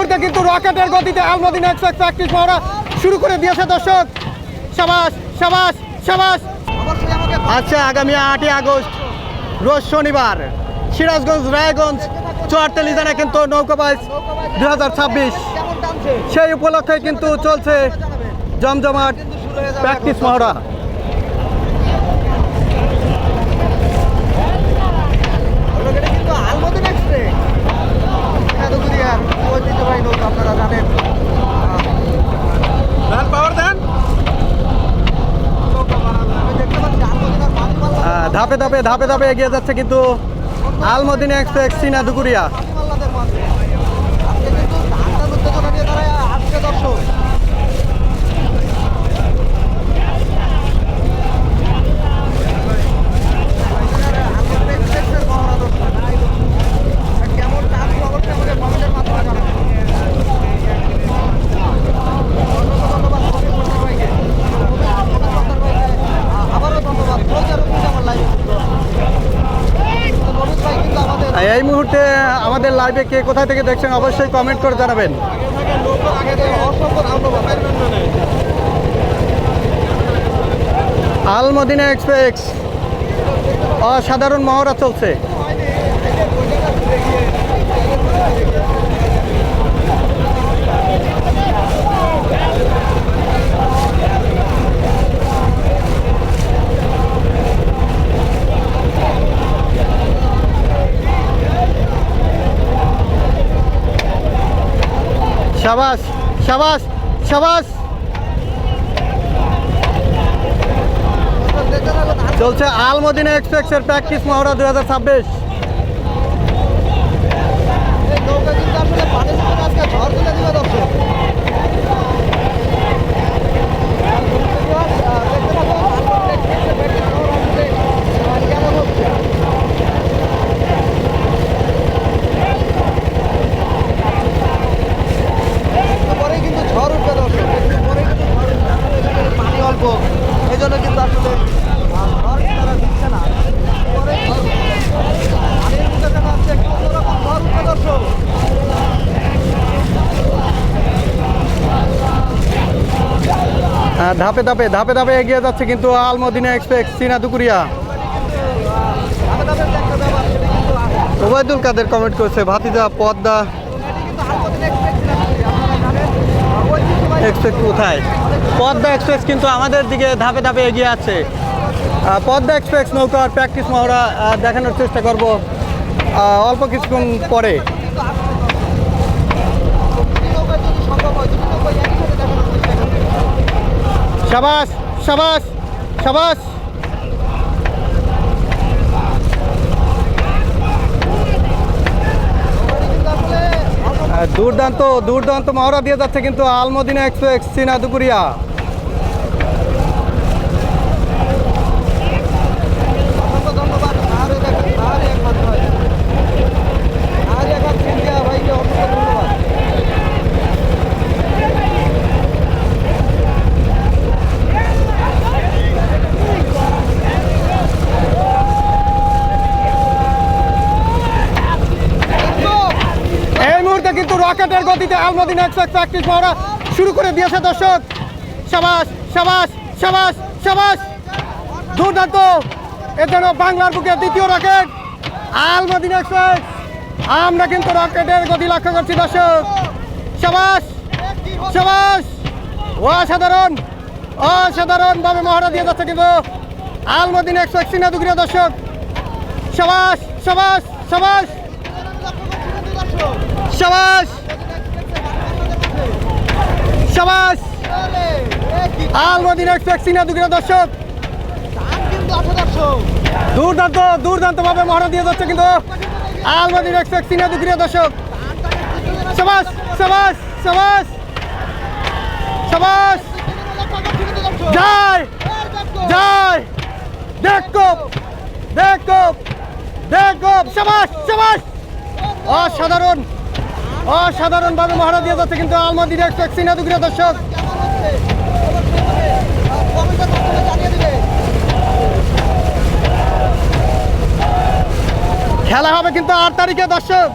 মুহূর্তে কিন্তু রকেটের গতিতে আলমদিনা এক্সপ্রেস প্র্যাকটিস মহড়া শুরু করে দিয়েছে দর্শক। সাবাস সাবাস সাবাস। আচ্ছা, আগামী 8ই আগস্ট রোজ শনিবার সিরাজগঞ্জ রায়গঞ্জ 44 জানা কিন্তু নৌকাবাজ 2026 সেই উপলক্ষে কিন্তু চলছে জমজমাট প্র্যাকটিস মহড়া। ধাপে ধাপে ধাপে ধাপে এগিয়ে যাচ্ছে কিন্তু আলমদিনা এক্সপ্রেস চীনা দুকুরিয়া। এই মুহূর্তে আমাদের লাইভে কে কোথা থেকে দেখছেন অবশ্যই কমেন্ট করে জানাবেন। আলমদিনা এক্সপ্রেস অসাধারণ মহড়া চলছে। শাবাশ শাবাশ শাবাশ। চলছে আলমদিনা এক্সপ্রেসের প্র্যাকটিস মহড়া 2026। ধাপে ধাপে ধাপে ধাপে এগিয়ে যাচ্ছে কিন্তু আলমদিনা এক্সপ্রেস চীনা দুকুরিয়া। ওবায়দুল কাদের কমেন্ট করছে ভাতিজা পদ্মা এক্সপ্রেস কোথায়? পদ্মা এক্সপ্রেস কিন্তু আমাদের দিকে ধাপে ধাপে এগিয়ে আছে। পদ্মা এক্সপ্রেস নৌকার প্র্যাকটিস মহড়া দেখানোর চেষ্টা করব অল্প কিছুক্ষণ পরে। শাবাশ শাবাশ শাবাশ। দুর্দান্ত দুর্দান্ত মহড়া দিয়ে যাচ্ছে কিন্তু আলমদিনা এক্সপ্রেস চীনা দুকুরিয়া। কিন্তু রকেটের গতিতে আলমদিনা এক্সপ্রেস প্র্যাকটিস মহড়া শুরু করে দিয়েছে দর্শক। শাবাশ শাবাশ শাবাশ শাবাশ। দুর্দান্ত, এর জন্য বাংলার বুকে দ্বিতীয় রকেট আলমদিনা এক্সপ্রেস। আমরা কিন্তু রকেটের গতি লক্ষ্য করছি দর্শক। শাবাশ শাবাশ। অসাধারণ অসাধারণভাবে মহড়া দিয়ে যাচ্ছে কিন্তু আলমদিনা এক্সপ্রেস চীনা দুকুরিয়া দর্শক। শাবাশ শাবাশ শাবাশ শাবাশ শাবাশ। আলমদিনা এক্সপ্রেস চীনা দুকুরিয়া দর্শক। দুর্দান্ত দুর্দান্ত ভাবে মহড়া দিয়ে যাচ্ছে কিন্তু আলমদিনা এক্সপ্রেস চীনা দুকুরিয়া দর্শক। শাবাশ শাবাশ শাবাশ শাবাশ। জয় জয়। দেখো দেখো দেখো। শাবাশ শাবাশ। অসাধারণ অসাধারণভাবে মহড়া দিয়ে যাচ্ছে কিন্তু আলমদিনা এক্সপ্রেস চীনা দুকুরিয়া দর্শক। খেলা হবে কিন্তু 8 তারিখে দর্শক,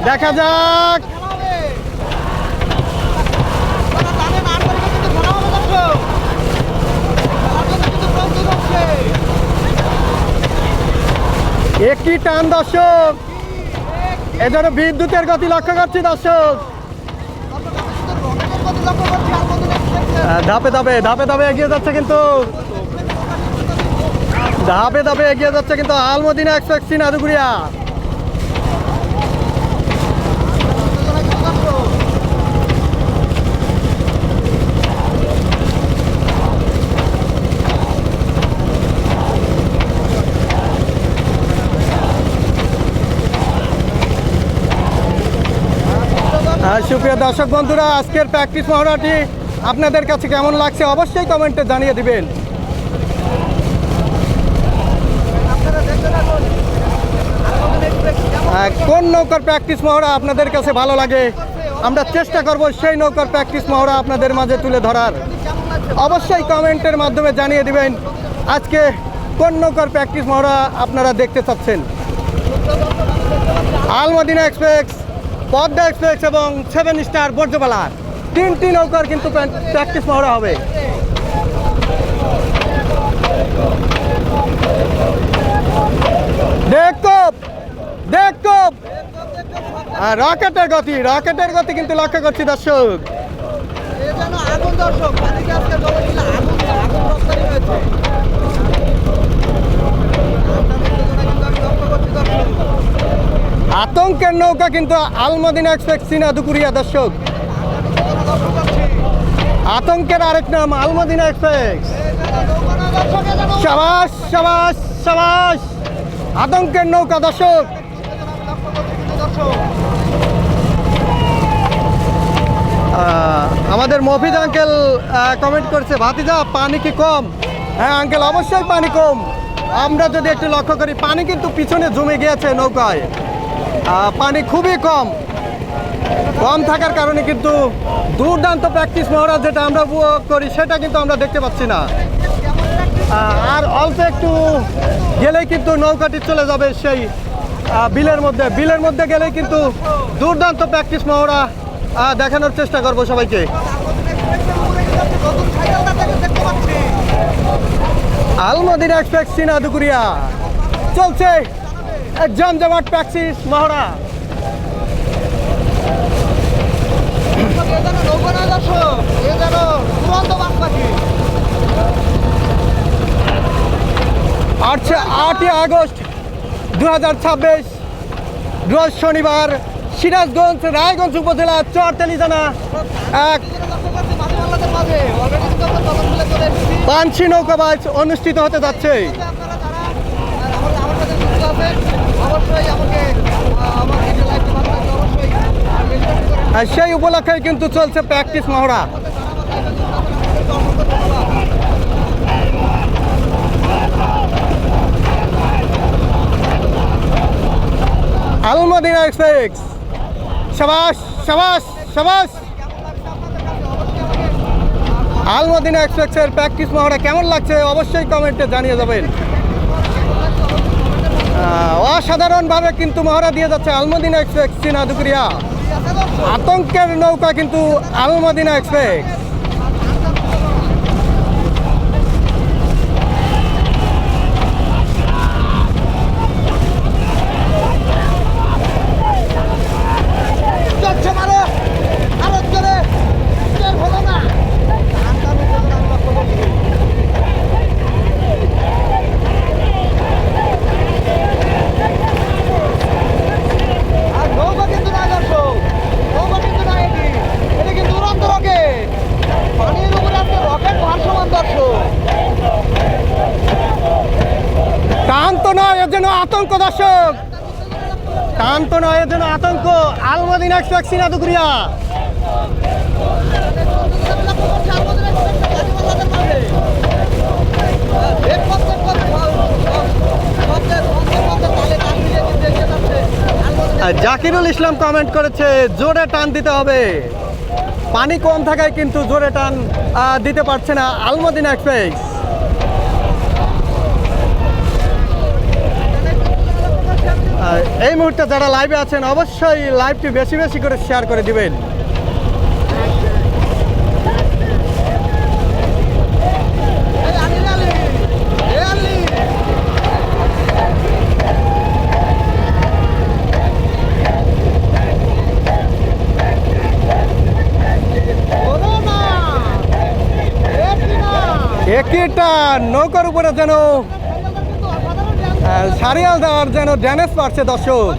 দেখা যাক একটি টান দর্শক, এজন্য বিদ্যুতের গতি লক্ষ্য করছি দর্শক। ধাপে ধাপে ধাপে ধাপে এগিয়ে যাচ্ছে কিন্তু আলমদিনা এক্সপ্রেস সিনাদুগুড়িয়া। সুপ্রিয় দর্শক বন্ধুরা, আজকের প্র্যাকটিস মহড়াটি আপনাদের কাছে কেমন লাগছে অবশ্যই কমেন্টে জানিয়ে দিবেন। কোন নৌকার প্র্যাকটিস মহড়া আপনাদের কাছে ভালো লাগে, আমরা চেষ্টা করব সেই নৌকার প্র্যাকটিস মহড়া আপনাদের মাঝে তুলে ধরার। অবশ্যই কমেন্টের মাধ্যমে জানিয়ে দিবেন আজকে কোন নৌকার প্র্যাকটিস মহড়া আপনারা দেখতে চাচ্ছেন। আলমদিনা এক্সপ্রেস, পদ্মা এক্সপ্রেস এবং 7 স্টার বর্জবালা, 3টি নৌকার কিন্তু প্র্যাকটিস মহড়া হবে। রকেটের গতি কিন্তু লক্ষ্য করছি দর্শক। আতঙ্কের নৌকা কিন্তু আলমদিনা এক্সপ্রেস সিনাদুগুড়িয়া দর্শক। আতঙ্কের আরেক নাম আলমদিনা এক্সপ্রেস। সাবাস সাবাস সাবাস, আতঙ্কের নৌকা দর্শক। আমাদের মফিজ আঙ্কেল কমেন্ট করছে, ভাতিজা পানি কি কম? হ্যাঁ আঙ্কেল, অবশ্যই পানি কম। আমরা যদি একটু লক্ষ্য করি, পানি কিন্তু পিছনে জমে গিয়েছে নৌকায়, পানি খুবই কম থাকার কারণে কিন্তু দুর্দান্ত প্র্যাকটিস মহড়া যেটা আমরা উপভোগ করি সেটা কিন্তু আমরা দেখতে পাচ্ছি না। আর অল্প একটু গেলেই কিন্তু নৌকাটি চলে যাবে সেই বিলের মধ্যে গেলেই কিন্তু দুর্দান্ত প্র্যাকটিস মহড়া দেখানোর চেষ্টা করব সবাইকে। আলমদিনা এক্সপ্রেস সিনাদুগুড়িয়া চলছে জমজমাট প্র্যাকটিস মহড়া। আচ্ছা, 8ই আগস্ট 2026 রোজ শনিবার সিরাজগঞ্জ রায়গঞ্জ উপজেলা চরতেলি থানা এক পানসি নৌকাবাজ অনুষ্ঠিত হতে যাচ্ছে। সেই উপলক্ষে কিন্তু চলছে প্র্যাকটিস মহড়া। আলমদিনা এক্সপ্রেস, সাবাস সাবাস সাবাস। আলমদিনা এক্সপ্রেসের প্র্যাকটিস মহড়া কেমন লাগছে অবশ্যই কমেন্টে জানিয়ে যাবেন। অসাধারণভাবে কিন্তু মহড়া দিয়ে যাচ্ছে আলমদিনা এক্সপ্রেস সিনাদুগুড়িয়া। আতঙ্কের নৌকা কিন্তু আলমদিনা এক্সপ্রেস। আতঙ্ক দর্শক, শান্ত নয়, এর জন্য আতঙ্ক। আলমদিনা এক্সপ্রেস সিনাদুগুড়িয়া। জাকিরুল ইসলাম কমেন্ট করেছে, জোরে টান দিতে হবে। পানি কম থাকায় কিন্তু জোরে টান দিতে পারছে না আলমদিনা এক্সপ্রেস। এই মুহূর্তে যারা লাইভে আছেন অবশ্যই লাইভটি বেশি বেশি করে শেয়ার করে দিবেন। কি টান, নৌকার উপরে যেন সারিয়াল দেওয়ার যেন ড্যামেজ পাচ্ছে দর্শক।